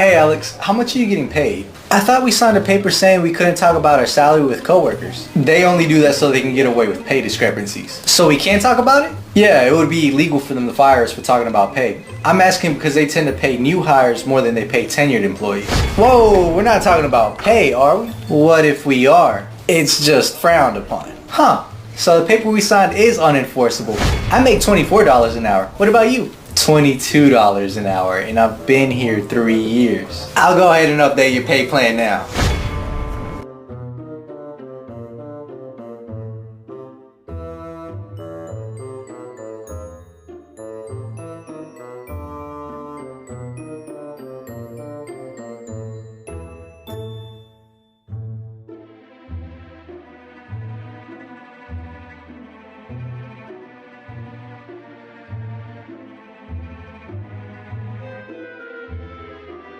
Hey Alex, how much are you getting paid? I thought we signed a paper saying we couldn't talk about our salary with coworkers. They only do that so they can get away with pay discrepancies. So we can't talk about it? Yeah, it would be illegal for them to fire us for talking about pay. I'm asking because they tend to pay new hires more than they pay tenured employees. Whoa, we're not talking about pay, are we? What if we are? It's just frowned upon. Huh, so the paper we signed is unenforceable. I make $24 an hour. What about you? $22 an hour, and I've been here 3 years. I'll go ahead and update your pay plan now.